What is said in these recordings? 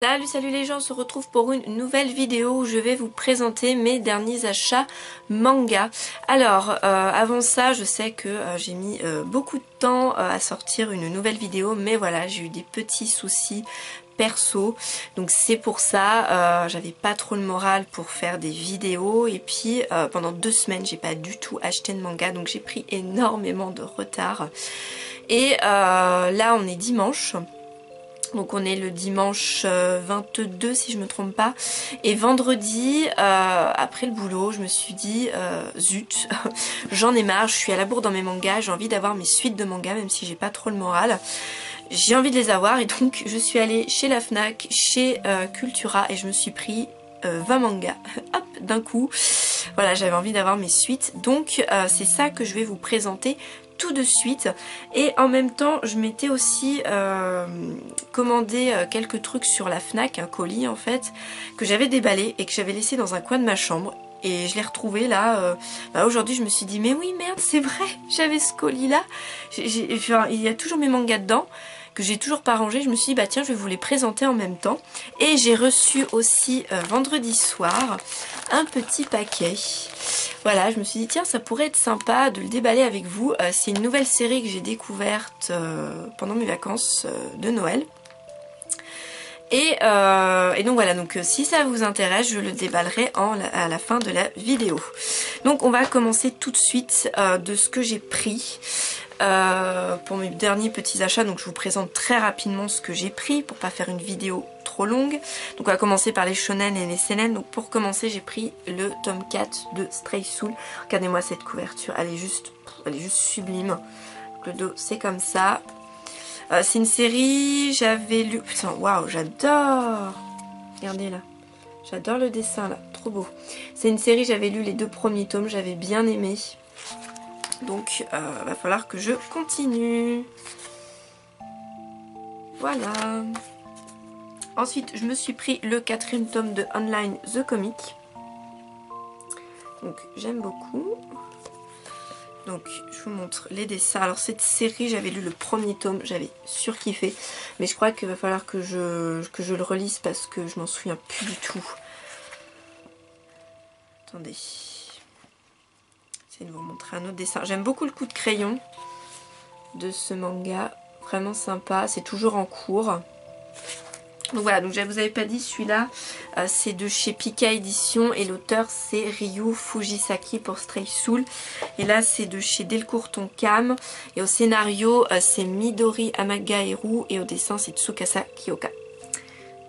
Salut les gens, on se retrouve pour une nouvelle vidéo où je vais vous présenter mes derniers achats manga. Alors avant ça, je sais que j'ai mis beaucoup de temps à sortir une nouvelle vidéo, mais voilà, j'ai eu des petits soucis perso, donc c'est pour ça j'avais pas trop le moral pour faire des vidéos, et puis pendant 2 semaines j'ai pas du tout acheté de manga, donc j'ai pris énormément de retard. Et là on est dimanche. Donc on est le dimanche 22 si je me trompe pas. Et vendredi, après le boulot, je me suis dit zut, j'en ai marre, je suis à la bourre dans mes mangas, j'ai envie d'avoir mes suites de mangas même si j'ai pas trop le moral. J'ai envie de les avoir et donc je suis allée chez la Fnac, chez Cultura, et je me suis pris 20 mangas, hop, d'un coup. Voilà, j'avais envie d'avoir mes suites, donc c'est ça que je vais vous présenter tout de suite. Et en même temps je m'étais aussi commandé quelques trucs sur la Fnac, un colis en fait, que j'avais déballé et que j'avais laissé dans un coin de ma chambre. Et je l'ai retrouvé là, aujourd'hui je me suis dit mais oui merde c'est vrai, j'avais ce colis là, enfin, il y a toujours mes mangas dedans, que j'ai toujours pas rangé. Je me suis dit bah tiens je vais vous les présenter en même temps. Et j'ai reçu aussi vendredi soir un petit paquet. Voilà, je me suis dit tiens ça pourrait être sympa de le déballer avec vous. C'est une nouvelle série que j'ai découverte pendant mes vacances de Noël. Et donc voilà, donc si ça vous intéresse, je le déballerai à la fin de la vidéo. Donc on va commencer tout de suite de ce que j'ai pris pour mes derniers petits achats. Donc je vous présente très rapidement ce que j'ai pris pour pas faire une vidéo trop longue. Donc on va commencer par les shonen et les seinen. Donc pour commencer, j'ai pris le tome 4 de Stray Soul. Regardez-moi cette couverture, elle est juste sublime. Donc, le dos c'est comme ça. C'est une série, j'avais lu... Putain, waouh, j'adore. Regardez là. J'adore le dessin là, trop beau. C'est une série, j'avais lu les 2 premiers tomes, j'avais bien aimé. Donc, va falloir que je continue. Voilà. Ensuite, je me suis pris le 4e tome de Online The Comic. Donc, j'aime beaucoup. Donc je vous montre les dessins. Alors cette série, j'avais lu le 1er tome, j'avais surkiffé. Mais je crois qu'il va falloir que je le relise parce que je m'en souviens plus du tout. Attendez. J'essaie de vous montrer un autre dessin. J'aime beaucoup le coup de crayon de ce manga. Vraiment sympa. C'est toujours en cours. Donc voilà, donc je vous avais pas dit, celui-là c'est de chez Pika Édition et l'auteur c'est Ryu Fujisaki pour Stray Soul. Et là c'est de chez Delcourt Tonkam et au scénario c'est Midori Amagaeru et au dessin c'est Tsukasa Kyoka.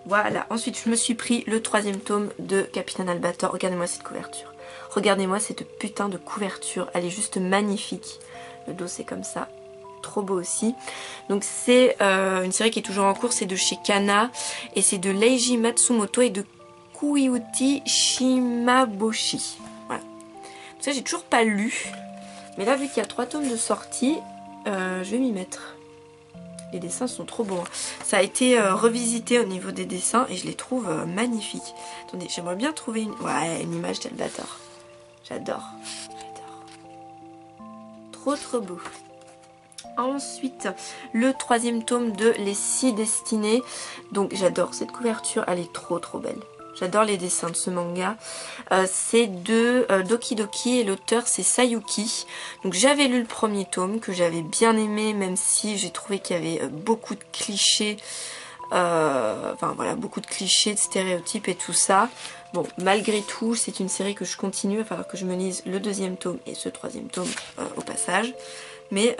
Voilà, ensuite je me suis pris le 3e tome de Capitaine Albator. Regardez-moi cette couverture. Regardez-moi cette putain de couverture, elle est juste magnifique. Le dos c'est comme ça. Trop beau aussi. Donc c'est une série qui est toujours en cours, c'est de chez Kana et c'est de Leiji Matsumoto et de Kuiuti Shimaboshi. Voilà. Donc ça j'ai toujours pas lu, mais là vu qu'il y a 3 tomes de sortie, je vais m'y mettre. Les dessins sont trop beaux. Ça a été revisité au niveau des dessins et je les trouve magnifiques. Attendez, j'aimerais bien trouver une image d'Albator. J'adore. Trop beau. Ensuite, le 3e tome de Les 6 Destinées. Donc j'adore cette couverture, elle est trop belle. J'adore les dessins de ce manga. C'est de Doki Doki et l'auteur c'est Sayuki. Donc j'avais lu le 1er tome que j'avais bien aimé, même si j'ai trouvé qu'il y avait beaucoup de clichés. Enfin voilà, beaucoup de clichés, de stéréotypes et tout ça. Bon, malgré tout, c'est une série que je continue. Il va falloir que je me lise le 2e tome et ce 3e tome au passage. Mais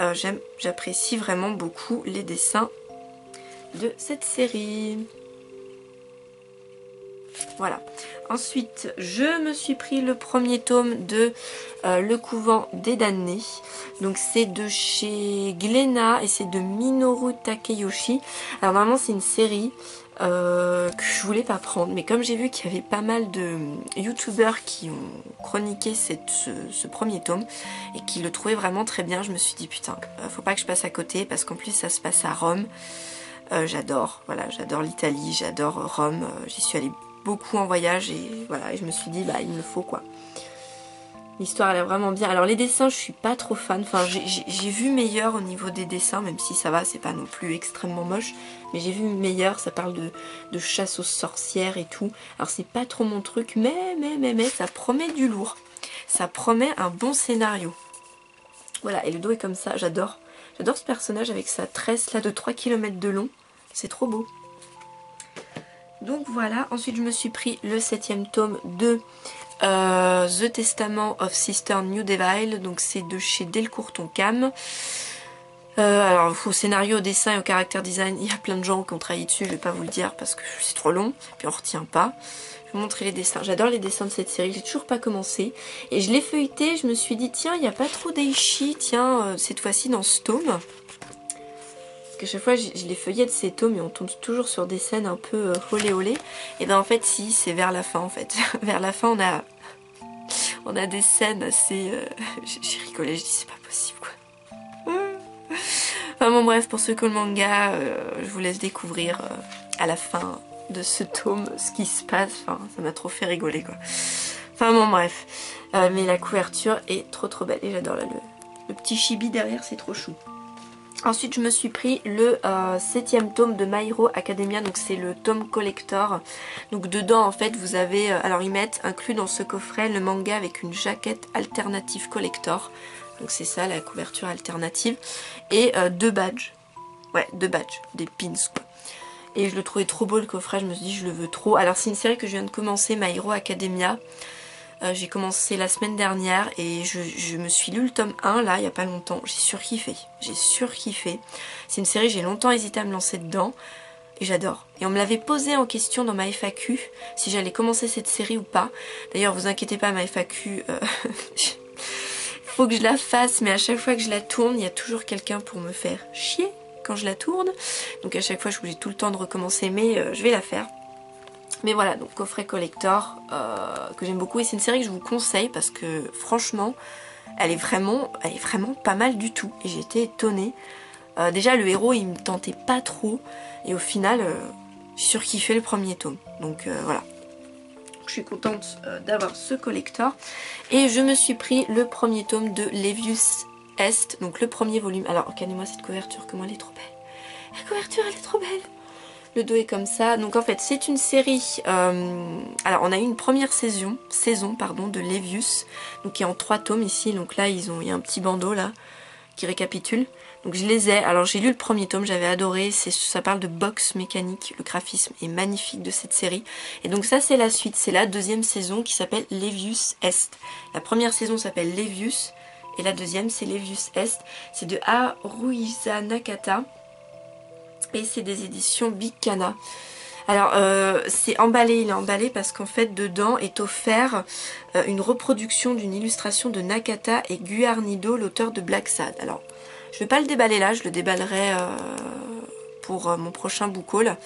j'apprécie vraiment beaucoup les dessins de cette série. Voilà. Ensuite, je me suis pris le 1er tome de Le Couvent des Damnés. Donc c'est de chez Glénat et c'est de Minoru Takeyoshi. Alors normalement c'est une série que je voulais pas prendre, mais comme j'ai vu qu'il y avait pas mal de youtubeurs qui ont chroniqué ce 1er tome et qui le trouvaient vraiment très bien, je me suis dit putain, faut pas que je passe à côté parce qu'en plus ça se passe à Rome. J'adore, voilà, j'adore l'Italie, j'adore Rome, j'y suis allée beaucoup en voyage et voilà, et je me suis dit bah il me le faut quoi. L'histoire elle est vraiment bien. Alors les dessins je suis pas trop fan, enfin j'ai vu meilleur au niveau des dessins, même si ça va, c'est pas non plus extrêmement moche. Mais j'ai vu meilleur, ça parle de chasse aux sorcières et tout. Alors c'est pas trop mon truc, mais ça promet du lourd. Ça promet un bon scénario. Voilà, et le dos est comme ça, j'adore. J'adore ce personnage avec sa tresse là de 3 km de long. C'est trop beau. Donc voilà, ensuite je me suis pris le 7e tome de The Testament of Sister New Devil, donc c'est de chez Delcourt Tonkam. Alors au scénario, au dessin et au caractère design, il y a plein de gens qui ont travaillé dessus, je vais pas vous le dire parce que c'est trop long, puis on retient pas. Je vais vous montrer les dessins, j'adore les dessins de cette série, j'ai toujours pas commencé. Et je l'ai feuilleté, je me suis dit tiens, il n'y a pas trop d'Eishi, tiens, cette fois-ci dans ce tome. Parce qu'à chaque fois je les feuillette ces tomes et on tombe toujours sur des scènes un peu olé olé. Et ben en fait si, c'est vers la fin en fait. Vers la fin on a des scènes assez... j'ai rigolé, je dis c'est pas possible quoi. Enfin bon bref, pour ceux qui ont le manga, je vous laisse découvrir à la fin de ce tome ce qui se passe. Enfin ça m'a trop fait rigoler quoi. Enfin bon bref. Mais la couverture est trop belle et j'adore le petit chibi derrière, c'est trop chou. Ensuite je me suis pris le 7e tome de My Hero Academia, donc c'est le tome collector. Donc dedans en fait vous avez, alors ils mettent inclus dans ce coffret le manga avec une jaquette alternative collector. Donc c'est ça la couverture alternative. Et 2 badges. Ouais 2 badges, des pins quoi. Et je le trouvais trop beau le coffret, je me suis dit je le veux trop. Alors c'est une série que je viens de commencer, My Hero Academia. J'ai commencé la semaine dernière et je me suis lu le tome 1 là il n'y a pas longtemps. J'ai surkiffé. C'est une série, j'ai longtemps hésité à me lancer dedans et j'adore. Et on me l'avait posé en question dans ma FAQ si j'allais commencer cette série ou pas. D'ailleurs vous inquiétez pas, ma FAQ faut que je la fasse, mais à chaque fois que je la tourne il y a toujours quelqu'un pour me faire chier quand je la tourne. Donc à chaque fois je suis tout le temps de recommencer, mais je vais la faire. Mais voilà, donc coffret collector que j'aime beaucoup et c'est une série que je vous conseille parce que franchement elle est vraiment pas mal du tout et j'ai été étonnée. Déjà le héros il me tentait pas trop et au final j'ai surkiffé le premier tome, donc voilà. Je suis contente d'avoir ce collector et je me suis pris le premier tome de Levius Est, donc le premier volume. Alors regardez-moi cette couverture, comment elle est trop belle. La couverture elle est trop belle. Le dos est comme ça. Donc en fait c'est une série, alors on a eu une première saison de Levius, donc qui est en 3 tomes ici. Donc là il y a un petit bandeau là qui récapitule. Donc je les ai, alors j'ai lu le premier tome, j'avais adoré, ça parle de boxe mécanique, le graphisme est magnifique de cette série. Et donc ça c'est la suite, c'est la 2e saison qui s'appelle Levius Est. La première saison s'appelle Levius et la 2e c'est Levius Est. C'est de Haruhisa Nakata. Et c'est des éditions Big Kana. Alors c'est emballé, il est emballé parce qu'en fait dedans est offert une reproduction d'une illustration de Nakata et Guarnido, l'auteur de Black Sad. Alors je vais pas le déballer là, je le déballerai pour mon prochain book haul.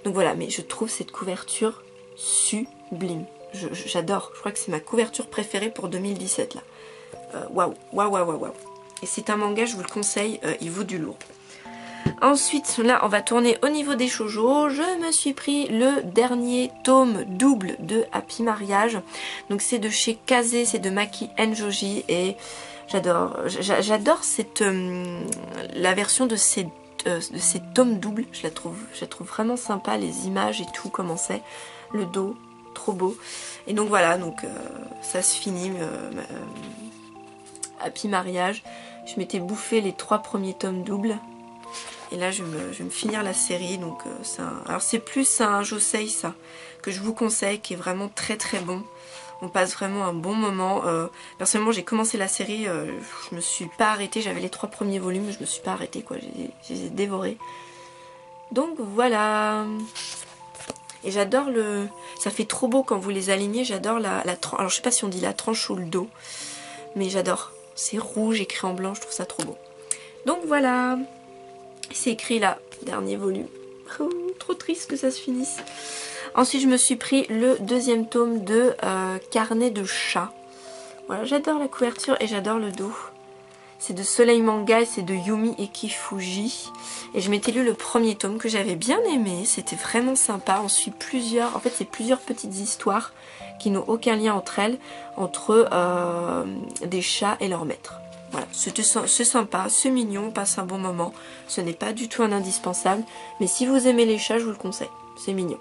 Donc voilà, mais je trouve cette couverture sublime. J'adore, je crois que c'est ma couverture préférée pour 2017 là. Waouh. Et c'est un manga, je vous le conseille, il vaut du lourd. Ensuite, là, on va tourner au niveau des shoujo. Je me suis pris le dernier tome double de Happy Mariage. Donc c'est de chez Kaze, c'est de Maki Enjoji et j'adore cette la version de ces tomes doubles. Je la trouve vraiment sympa, les images et tout, comment c'est, le dos, trop beau. Et donc voilà, donc ça se finit Happy Mariage. Je m'étais bouffé les 3 premiers tomes doubles. Et là je vais me finir la série, donc alors c'est plus un josei ça, que je vous conseille, qui est vraiment très bon. On passe vraiment un bon moment. Personnellement j'ai commencé la série, je me suis pas arrêtée, j'avais les 3 premiers volumes, je me suis pas arrêtée quoi, je les ai dévorés. Donc voilà. Et j'adore ça fait trop beau quand vous les alignez, j'adore alors je sais pas si on dit la tranche ou le dos, mais j'adore. C'est rouge écrit en blanc, je trouve ça trop beau. Donc voilà. C'est écrit là, dernier volume. Oh, trop triste que ça se finisse. Ensuite je me suis pris le 2e tome de Carnet de chat. Voilà, j'adore la couverture et j'adore le dos. C'est de Soleil Manga et c'est de Yumi Ekifuji. Et je m'étais lu le premier tome que j'avais bien aimé. C'était vraiment sympa. On suit plusieurs... En fait, c'est plusieurs petites histoires qui n'ont aucun lien entre elles. Entre des chats et leur maître. Voilà, c'est sympa, c'est mignon, on passe un bon moment. Ce n'est pas du tout un indispensable. Mais si vous aimez les chats, je vous le conseille. C'est mignon.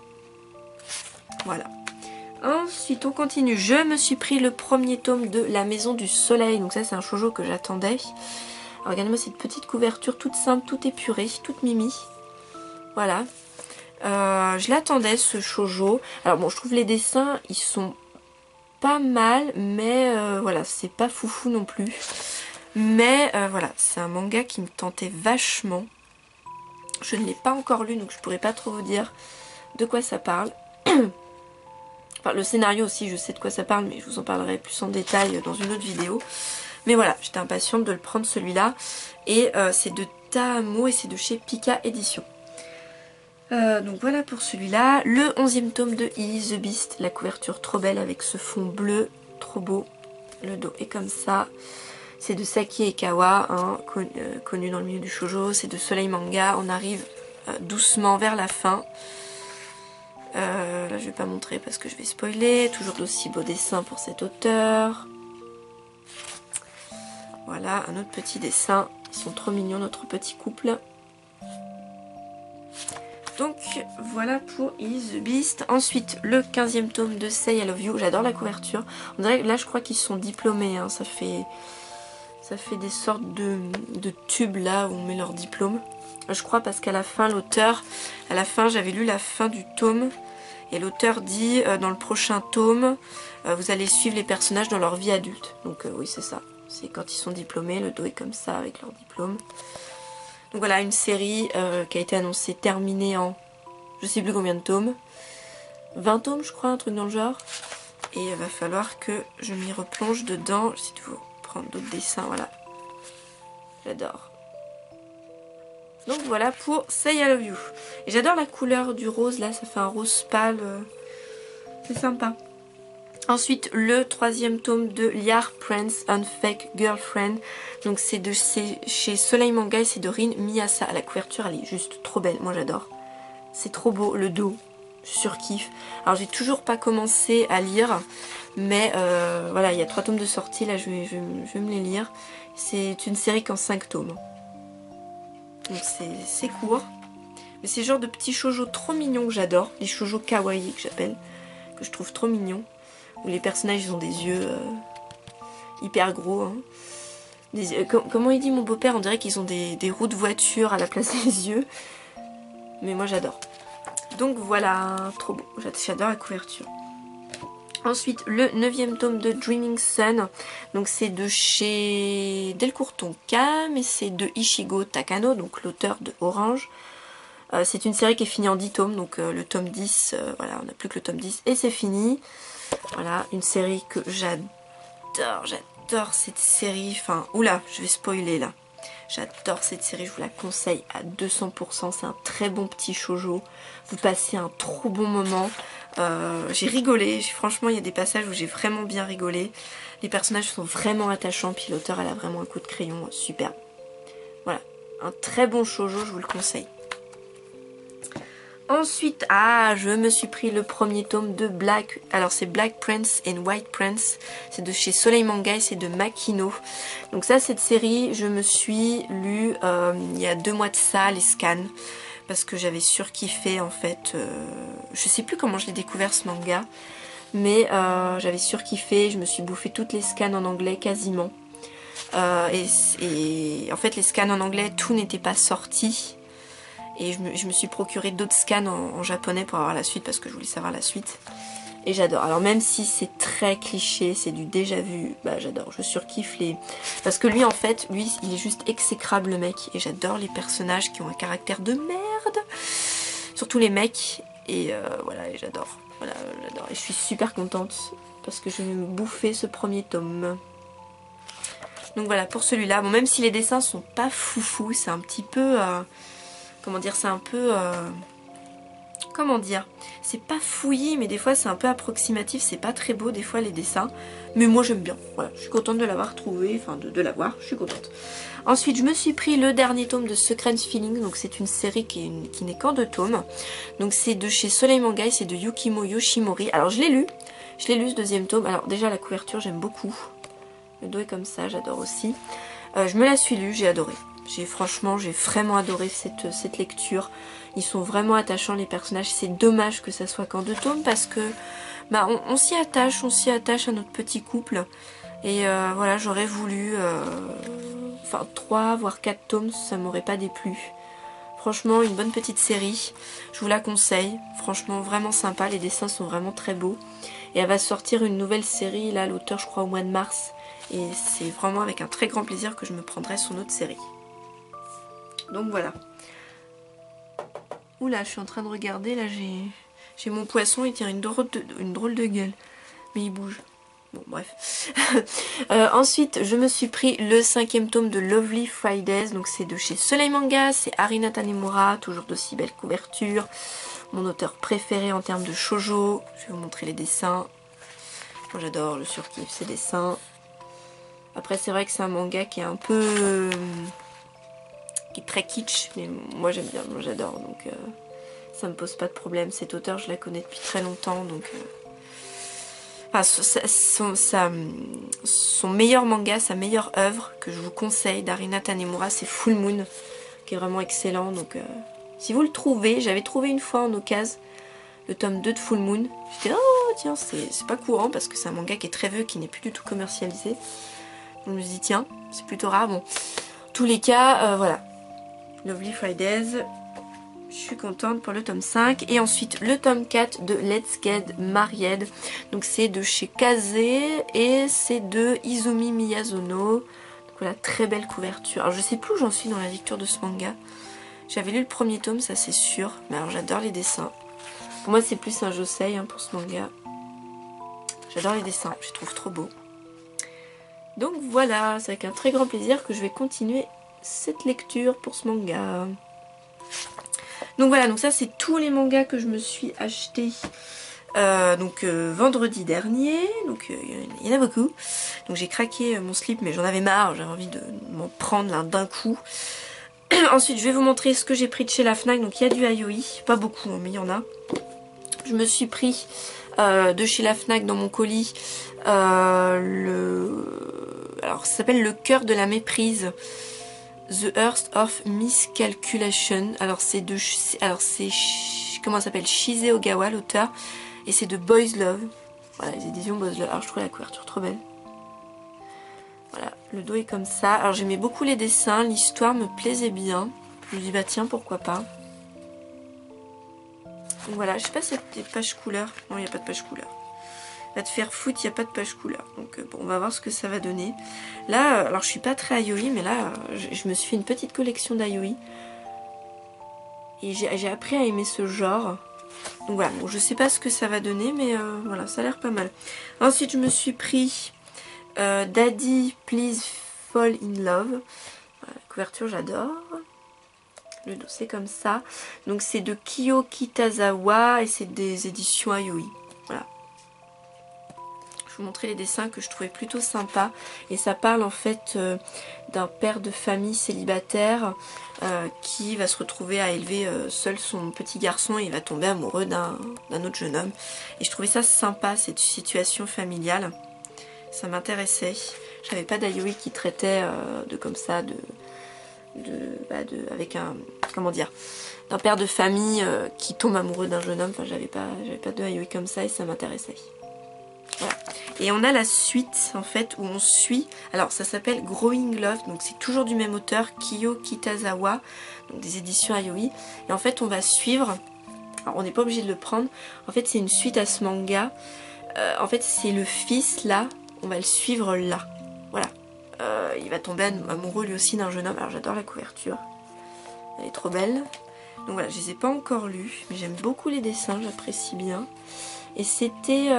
Voilà. Ensuite, on continue. Je me suis pris le premier tome de La Maison du Soleil. Donc ça, c'est un shoujo que j'attendais. Regardez-moi cette petite couverture toute simple, toute épurée, toute mimi. Voilà. Je l'attendais, ce shoujo. Alors bon, je trouve les dessins, ils sont pas mal, mais voilà, c'est pas foufou non plus. Mais voilà, c'est un manga qui me tentait vachement. Je ne l'ai pas encore lu, donc je pourrais pas trop vous dire de quoi ça parle. Enfin, le scénario aussi, je sais de quoi ça parle, mais je vous en parlerai plus en détail dans une autre vidéo. Mais voilà, j'étais impatiente de le prendre celui-là. Et c'est de Taamo et c'est de chez Pika Édition. Donc voilà pour celui-là. Le 11e tome de Is the Beast. La couverture trop belle avec ce fond bleu. Trop beau. Le dos est comme ça. C'est de Saki Ekawa, hein, connu dans le milieu du shoujo. C'est de Soleil Manga. On arrive doucement vers la fin. Là je vais pas montrer parce que je vais spoiler. Toujours d'aussi beaux dessins pour cet auteur. Voilà, un autre petit dessin. Ils sont trop mignons, notre petit couple. Donc voilà pour Is the Beast. Ensuite, le 15e tome de Say I Love You. J'adore la couverture. On dirait que là, je crois qu'ils sont diplômés. Hein. Ça fait des sortes de tubes là où on met leur diplôme. Je crois parce qu'à la fin, l'auteur... À la fin, j'avais lu la fin du tome. Et l'auteur dit, dans le prochain tome, vous allez suivre les personnages dans leur vie adulte. Donc oui, c'est ça. C'est quand ils sont diplômés, le dos est comme ça avec leur diplôme. Donc voilà, une série qui a été annoncée terminée en je sais plus combien de tomes. 20 tomes, je crois, un truc dans le genre. Et il va falloir que je m'y replonge dedans. J'essaie de vous prendre d'autres dessins, voilà. J'adore. Donc voilà pour Say I Love You. Et j'adore la couleur du rose là, ça fait un rose pâle. C'est sympa. Ensuite, le 3e tome de Liar Prince and Fake Girlfriend. Donc c'est chez Soleil Manga et c'est de Rin Miyasa. La couverture, elle est juste trop belle, moi j'adore. C'est trop beau, le dos, je surkiffe. Alors j'ai toujours pas commencé à lire, mais voilà, il y a 3 tomes de sortie, là je vais me les lire. C'est une série qu'en 5 tomes. Donc c'est court. Mais c'est le genre de petits shoujo trop mignons que j'adore. Les shoujo kawaii que j'appelle, que je trouve trop mignons. Où les personnages ils ont des yeux hyper gros. Hein. Comment il dit mon beau-père? On dirait qu'ils ont des roues de voiture à la place des yeux. Mais moi j'adore. Donc voilà, trop beau. J'adore la couverture. Ensuite, le 9e tome de Dreaming Sun. Donc c'est de chez Delcourt Tonka, mais c'est de Ichigo Takano, donc l'auteur de Orange. C'est une série qui est finie en 10 tomes, donc le tome 10, voilà, on n'a plus que le tome 10 et c'est fini. Voilà, une série que j'adore cette série, enfin, oula, je vais spoiler là. J'adore cette série, je vous la conseille à 200%, c'est un très bon petit shoujo. Vous passez un trop bon moment. J'ai rigolé, franchement il y a des passages où j'ai vraiment bien rigolé. Les personnages sont vraiment attachants, puis l'auteur elle a vraiment un coup de crayon super. Voilà, un très bon shoujo, je vous le conseille. Ensuite, je me suis pris le premier tome de Black. Alors c'est Black Prince and White Prince. C'est de chez Soleil Manga et c'est de Makino. Donc ça, cette série, je me suis lu il y a 2 mois de ça, les scans. Parce que j'avais surkiffé en fait. Je sais plus comment je l'ai découvert ce manga. Mais j'avais surkiffé. Je me suis bouffé toutes les scans en anglais quasiment. Et en fait les scans en anglais, tout n'était pas sorti. Et je me suis procuré d'autres scans en japonais pour avoir la suite parce que je voulais savoir la suite. Et j'adore. Alors même si c'est très cliché, c'est du déjà vu, bah j'adore. Je surkiffe les... Parce que lui en fait, lui il est juste exécrable le mec. Et j'adore les personnages qui ont un caractère de merde. Surtout les mecs. Et voilà, et j'adore. Voilà, j'adore. Et je suis super contente parce que je vais me bouffer ce premier tome. Donc voilà, pour celui-là. Bon, même si les dessins sont pas foufou, c'est un petit peu... comment dire, c'est un peu comment dire, c'est pas fouillis, mais des fois c'est un peu approximatif, c'est pas très beau des fois les dessins, mais moi j'aime bien, voilà, je suis contente de l'avoir trouvé, enfin de l'avoir, je suis contente. Ensuite je me suis pris le dernier tome de Secret Feeling, donc c'est une série qui n'est qu'en 2 tomes, donc c'est de chez Soleil Manga, c'est de Yukimo Yoshimori. Alors je l'ai lu ce 2e tome, alors déjà la couverture j'aime beaucoup, le dos est comme ça, j'adore aussi, je me la suis lue, j'ai adoré. Franchement, j'ai vraiment adoré cette lecture. Ils sont vraiment attachants les personnages. C'est dommage que ça soit qu'en 2 tomes parce que bah, on s'y attache à notre petit couple. Et voilà, j'aurais voulu enfin 3 voire 4 tomes, ça m'aurait pas déplu. Franchement, une bonne petite série. Je vous la conseille. Franchement, vraiment sympa. Les dessins sont vraiment très beaux. Et elle va sortir une nouvelle série, là, l'auteur, je crois, au mois de mars. Et c'est vraiment avec un très grand plaisir que je me prendrai son autre série. Donc voilà. Oula, je suis en train de regarder, là j'ai mon poisson, il tient une drôle de gueule. Mais il bouge. Bon bref. Ensuite, je me suis pris le 5e tome de Lovely Fridays. Donc c'est de chez Soleil Manga, c'est Harina Tanemura, toujours d'aussi belle couverture. Mon auteur préféré en termes de shoujo. Je vais vous montrer les dessins. Moi j'adore, je surkiffe ces dessins. Après c'est vrai que c'est un manga qui est un peu... qui est très kitsch, mais moi j'aime bien, moi j'adore, donc ça me pose pas de problème. Cet auteur je la connais depuis très longtemps, donc enfin, son meilleur manga, sa meilleure œuvre que je vous conseille d'Harina Tanemura, c'est Full Moon, qui est vraiment excellent. Donc si vous le trouvez, j'avais trouvé une fois en occasion le tome 2 de Full Moon, j'étais oh tiens, c'est pas courant parce que c'est un manga qui est très vieux, qui n'est plus du tout commercialisé, donc je me suis dit tiens, c'est plutôt rare. Bon, en tous les cas, voilà, Lovely Fridays, je suis contente pour le tome 5. Et ensuite le tome 4 de Let's Get Married. Donc c'est de chez Kaze et c'est de Izumi Miyazono. Donc voilà, très belle couverture. Alors je sais plus où j'en suis dans la lecture de ce manga. J'avais lu le premier tome, ça c'est sûr. Mais alors j'adore les dessins. Pour moi c'est plus un josei pour ce manga. J'adore les dessins, je les trouve trop beaux. Donc voilà, c'est avec un très grand plaisir que je vais continuer cette lecture pour ce manga. Donc voilà, donc ça c'est tous les mangas que je me suis acheté vendredi dernier. Donc il y en a beaucoup. Donc j'ai craqué mon slip, mais j'en avais marre, j'avais envie de m'en prendre l'un d'un coup. Ensuite je vais vous montrer ce que j'ai pris de chez la FNAC. Donc il y a du Yayoi, pas beaucoup mais il y en a. Je me suis pris de chez la FNAC dans mon colis alors ça s'appelle Le cœur de la méprise, The Earth of Miscalculation. Alors c'est comment ça s'appelle, Shise Ogawa l'auteur, et c'est de Boys Love. Voilà, les éditions Boys Love. Alors je trouve la couverture trop belle. Voilà, le dos est comme ça. Alors j'aimais beaucoup les dessins, l'histoire me plaisait bien. Je me dis bah tiens, pourquoi pas. Donc voilà, je sais pas s'il y a des pages couleurs. Non, il n'y a pas de page couleur. Va te faire foutre, il n'y a pas de page couleur. Donc bon, on va voir ce que ça va donner. Là, alors je suis pas très Yayoi, mais là, je me suis fait une petite collection d'Yayoi. Et j'ai appris à aimer ce genre. Donc voilà, bon, je sais pas ce que ça va donner, mais voilà, ça a l'air pas mal. Ensuite, je me suis pris Daddy Please Fall in Love. Voilà, la couverture, j'adore. Le dos, c'est comme ça. Donc c'est de Kiyo Kitazawa et c'est des éditions Yayoi. Voilà. Je vous montrer les dessins que je trouvais plutôt sympas. Et ça parle en fait d'un père de famille célibataire qui va se retrouver à élever seul son petit garçon et il va tomber amoureux d'un autre jeune homme. Et je trouvais ça sympa, cette situation familiale. Ça m'intéressait. J'avais pas d'Yayoi qui traitait de comme ça, avec un, comment dire, d'un père de famille qui tombe amoureux d'un jeune homme. Enfin, j'avais pas de Yayoi comme ça et ça m'intéressait. Voilà. Et on a la suite en fait où on suit, alors ça s'appelle Growing Love, donc c'est toujours du même auteur, Kiyo Kitazawa, donc des éditions Yayoi. Et en fait on va suivre, alors on n'est pas obligé de le prendre, en fait c'est une suite à ce manga, en fait c'est le fils là, on va le suivre là, voilà. Il va tomber amoureux lui aussi d'un jeune homme, alors j'adore la couverture, elle est trop belle. Donc voilà, je les ai pas encore lus, mais j'aime beaucoup les dessins, j'apprécie bien. Et c'était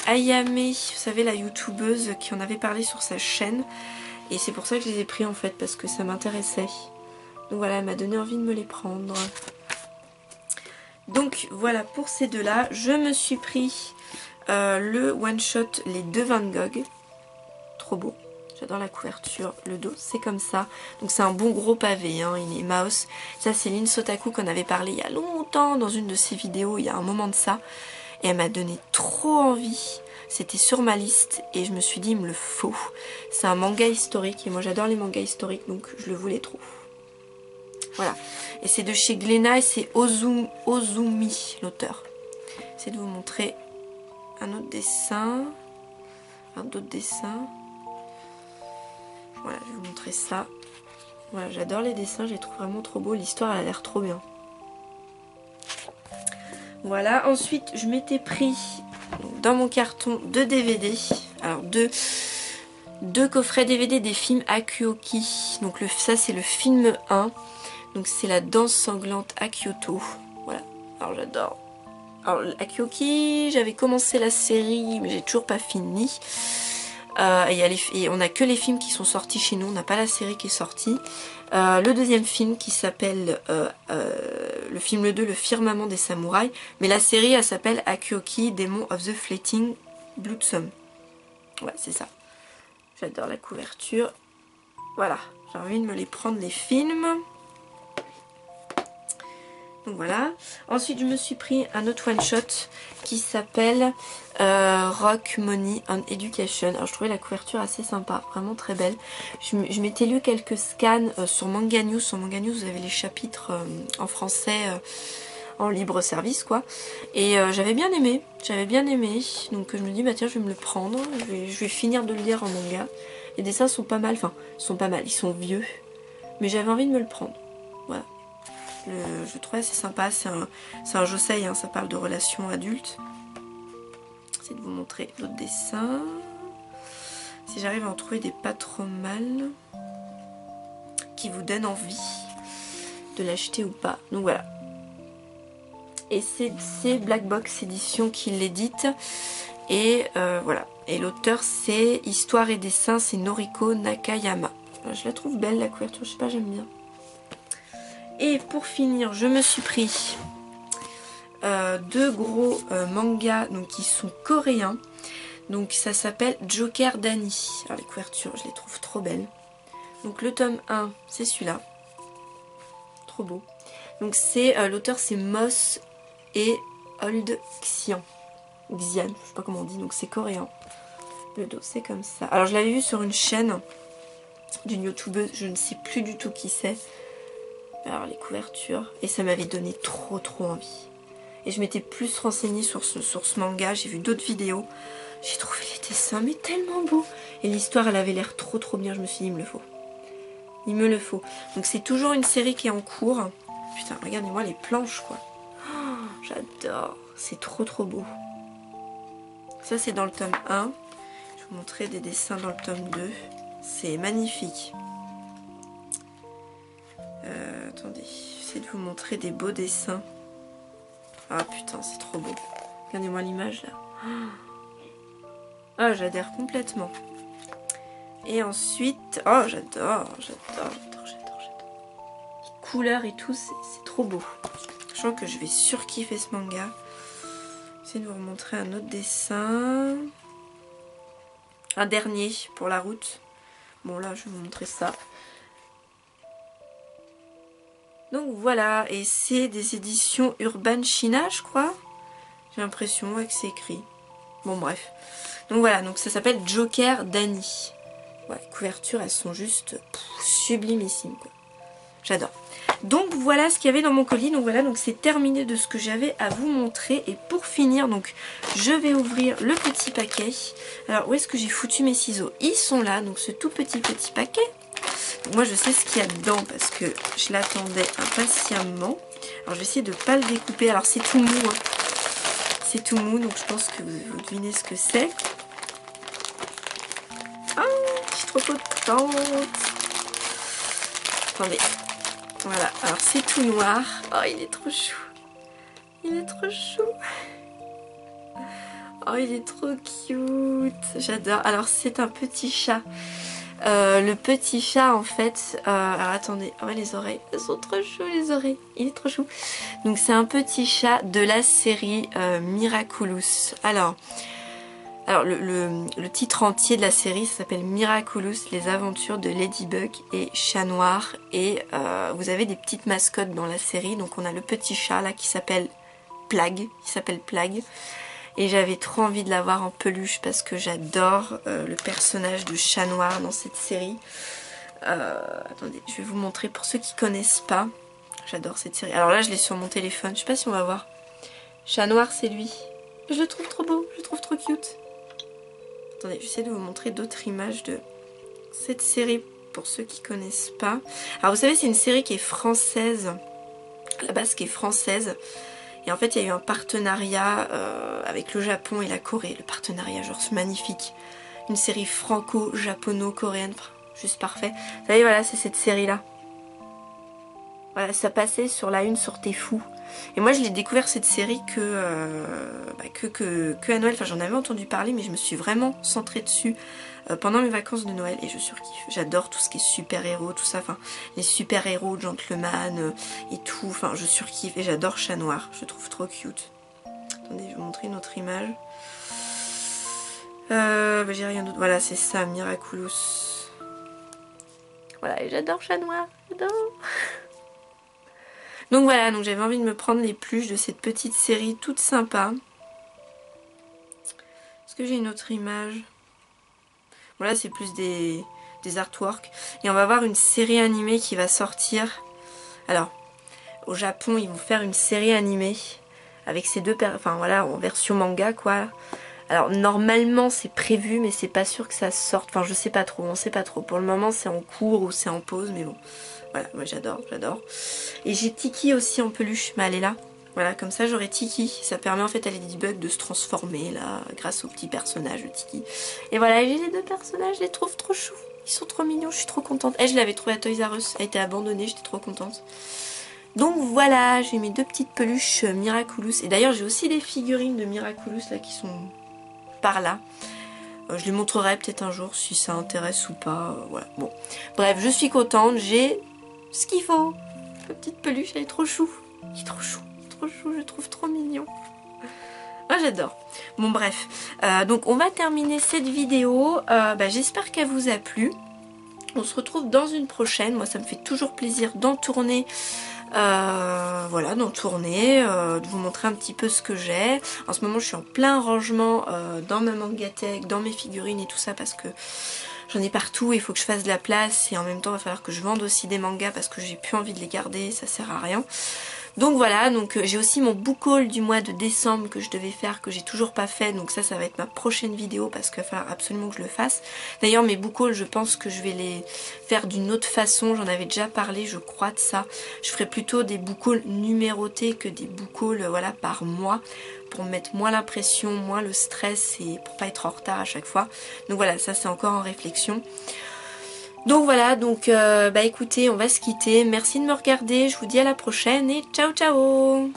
Ayame, vous savez, la youtubeuse qui en avait parlé sur sa chaîne. Et c'est pour ça que je les ai pris en fait, parce que ça m'intéressait. Donc voilà, elle m'a donné envie de me les prendre. Donc voilà pour ces deux-là. Je me suis pris le one-shot, les deux Van Gogh. Trop beau. J'adore la couverture. Le dos, c'est comme ça. Donc c'est un bon gros pavé, hein, il est mouse. Ça, c'est Lynn Sotaku qu'on avait parlé il y a longtemps dans une de ses vidéos, il y a un moment de ça. Et elle m'a donné trop envie. C'était sur ma liste et je me suis dit, il me le faut. C'est un manga historique et moi j'adore les mangas historiques, donc je le voulais trop. Voilà. Et c'est de chez Glénat et c'est Ozumi, l'auteur. J'essaie de vous montrer un autre dessin. D'autres dessins. Voilà, je vais vous montrer ça. Voilà, j'adore les dessins, je les trouve vraiment trop beaux. L'histoire, elle a l'air trop bien. Voilà, ensuite, je m'étais pris dans mon carton 2 DVD. Alors, deux coffrets DVD des films Akuoki. Donc, ça, c'est le film 1. Donc, c'est la danse sanglante à Kyoto. Voilà, alors j'adore. Alors, Akuoki, j'avais commencé la série, mais j'ai toujours pas fini. Et on n'a que les films qui sont sortis chez nous, on n'a pas la série qui est sortie. Le deuxième film qui s'appelle le film 2, Le Firmament des Samouraïs, mais la série elle s'appelle Akuoki, Demon of the Fleeting Bloodsome. Ouais, c'est ça. J'adore la couverture. Voilà, j'ai envie de me les prendre les films. Donc voilà. Ensuite, je me suis pris un autre one-shot qui s'appelle Rock, Money and Education. Alors, je trouvais la couverture assez sympa, vraiment très belle. Je m'étais lu quelques scans sur Manga News. Sur Manga News, vous avez les chapitres en français en libre service, quoi. Et j'avais bien aimé. Donc, je me dis, bah tiens, je vais me le prendre. Je vais finir de le lire en manga. Les dessins sont pas mal. Enfin, ils sont vieux. Mais j'avais envie de me le prendre. Voilà. Je trouvais assez sympa, c'est un josei, hein, ça parle de relations adultes. J'essaie de vous montrer d'autres dessins. Si j'arrive à en trouver des pas trop mal, qui vous donnent envie de l'acheter ou pas. Donc voilà. Et c'est Black Box Édition qui l'édite. Et voilà. Et l'auteur c'est Histoire et dessin, c'est Noriko Nakayama. Je la trouve belle la couverture, je sais pas, j'aime bien. Et pour finir, je me suis pris deux gros mangas donc, qui sont coréens. Donc ça s'appelle Joker Danny. Alors les couvertures, je les trouve trop belles. Donc le tome 1, c'est celui-là. Trop beau. Donc c'est l'auteur c'est Moss et Old Xian. Xian, je sais pas comment on dit, donc c'est coréen. Le dos, c'est comme ça. Alors je l'avais vu sur une chaîne d'une youtubeuse, je ne sais plus du tout qui c'est. Alors les couvertures, et ça m'avait donné trop envie. Et je m'étais plus renseignée sur ce manga, j'ai vu d'autres vidéos. J'ai trouvé les dessins mais tellement beaux. Et l'histoire elle avait l'air trop bien, je me suis dit il me le faut. Il me le faut. Donc c'est toujours une série qui est en cours. Putain, regardez-moi les planches quoi. Oh, j'adore, c'est trop beau. Ça c'est dans le tome 1. Je vais vous montrer des dessins dans le tome 2. C'est magnifique. Attendez, j'essaie de vous montrer des beaux dessins. Ah putain, c'est trop beau. Regardez-moi l'image là. Ah, j'adhère complètement. Et ensuite, oh j'adore. Les couleurs et tout, c'est trop beau. Je sens que je vais surkiffer ce manga. J'essaie de vous montrer un autre dessin. Un dernier pour la route. Bon là, je vais vous montrer ça. Donc voilà, et c'est des éditions Urban China, je crois. J'ai l'impression que c'est écrit. Bon bref. Donc voilà, donc ça s'appelle Joker Danny. Ouais, les couvertures, elles sont juste sublimissimes, quoi. J'adore. Donc voilà ce qu'il y avait dans mon colis. Donc voilà, donc c'est terminé de ce que j'avais à vous montrer. Et pour finir, donc je vais ouvrir le petit paquet. Alors où est-ce que j'ai foutu mes ciseaux? Ils sont là, donc ce tout petit paquet. Moi je sais ce qu'il y a dedans parce que je l'attendais impatiemment. Alors je vais essayer de ne pas le découper. Alors c'est tout mou, hein. C'est tout mou, donc je pense que vous devinez ce que c'est. Ah, je suis trop contente. Attendez. Voilà, alors c'est tout noir. Oh, il est trop chou. Il est trop chou. Oh, il est trop cute. J'adore. Alors c'est un petit chat. Le petit chat en fait, alors attendez, oh, les oreilles, elles sont trop chou les oreilles, il est trop chou. Donc c'est un petit chat de la série Miraculous. Alors le titre entier de la série, ça s'appelle Miraculous, les aventures de Ladybug et Chat Noir. Et vous avez des petites mascottes dans la série. Donc on a le petit chat là qui s'appelle Plague, Et j'avais trop envie de l'avoir en peluche parce que j'adore le personnage de Chat Noir dans cette série. Attendez, je vais vous montrer pour ceux qui connaissent pas. J'adore cette série. Alors là, je l'ai sur mon téléphone. Je sais pas si on va voir. Chat Noir, c'est lui. Je le trouve trop beau, je le trouve trop cute. Attendez, j'essaie de vous montrer d'autres images de cette série pour ceux qui connaissent pas. Alors vous savez, c'est une série qui est française. À la base, qui est française. Et en fait, il y a eu un partenariat avec le Japon et la Corée. Le partenariat, genre, c'est magnifique. Une série franco-japono-coréenne. Juste parfait. Vous savez, voilà, c'est cette série-là. Voilà, ça passait sur la une sur T'es fou. Et moi, je l'ai découvert cette série que à Noël. Enfin, j'en avais entendu parler, mais je me suis vraiment centrée dessus pendant mes vacances de Noël. Et je surkiffe. J'adore tout ce qui est super-héros, tout ça. Enfin, les super-héros, gentleman et tout. Enfin, je surkiffe. Et j'adore Chat Noir. Je le trouve trop cute. Attendez, je vais vous montrer une autre image. J'ai rien d'autre. Voilà, c'est ça, Miraculous. Voilà, et j'adore Chat Noir. J'adore. Donc voilà, donc j'avais envie de me prendre les pluches de cette petite série toute sympa. Est-ce que j'ai une autre image? Voilà, c'est plus des artworks. Et on va avoir une série animée qui va sortir. Alors, au Japon, ils vont faire une série animée avec ces deux... Enfin voilà, en version manga quoi. Alors normalement c'est prévu, mais c'est pas sûr que ça sorte. Enfin je sais pas trop, on sait pas trop. Pour le moment c'est en cours ou c'est en pause, mais bon. Voilà, moi j'adore. Et j'ai Tiki aussi en peluche, mais elle est là. Voilà, comme ça j'aurai Tiki. Ça permet en fait à Ladybug de se transformer là, grâce au petit personnage de Tiki. Et voilà, j'ai les deux personnages, je les trouve trop choux. Ils sont trop mignons, je suis trop contente. Je l'avais trouvée à Toys R Us, elle a été abandonnée, j'étais trop contente. Donc voilà, j'ai mes deux petites peluches Miraculous. Et d'ailleurs j'ai aussi des figurines de Miraculous là qui sont par là. Je les montrerai peut-être un jour si ça intéresse ou pas. Voilà, bon. Bref, je suis contente, j'ai ce qu'il faut. Ma petite peluche, elle est trop chou. Il est trop chou, je le trouve trop mignon. Moi j'adore. Bon bref, donc on va terminer cette vidéo. J'espère qu'elle vous a plu. On se retrouve dans une prochaine. Moi ça me fait toujours plaisir d'en tourner. Voilà, de vous montrer un petit peu ce que j'ai. En ce moment je suis en plein rangement dans ma mangatech, dans mes figurines et tout ça parce que j'en ai partout, il faut que je fasse de la place et en même temps il va falloir que je vende aussi des mangas parce que j'ai plus envie de les garder, ça sert à rien. Donc voilà, donc j'ai aussi mon book haul du mois de décembre que je devais faire, que j'ai toujours pas fait, donc ça va être ma prochaine vidéo parce qu'il va falloir absolument que je le fasse. D'ailleurs mes book hauls, je pense que je vais les faire d'une autre façon, j'en avais déjà parlé je crois de ça. Je ferai plutôt des book hauls numérotés que des book hauls voilà, par mois, pour me mettre moins l'impression, moins le stress et pour pas être en retard à chaque fois. Donc voilà, ça c'est encore en réflexion. Donc voilà, donc écoutez, on va se quitter. Merci de me regarder, je vous dis à la prochaine et ciao ciao!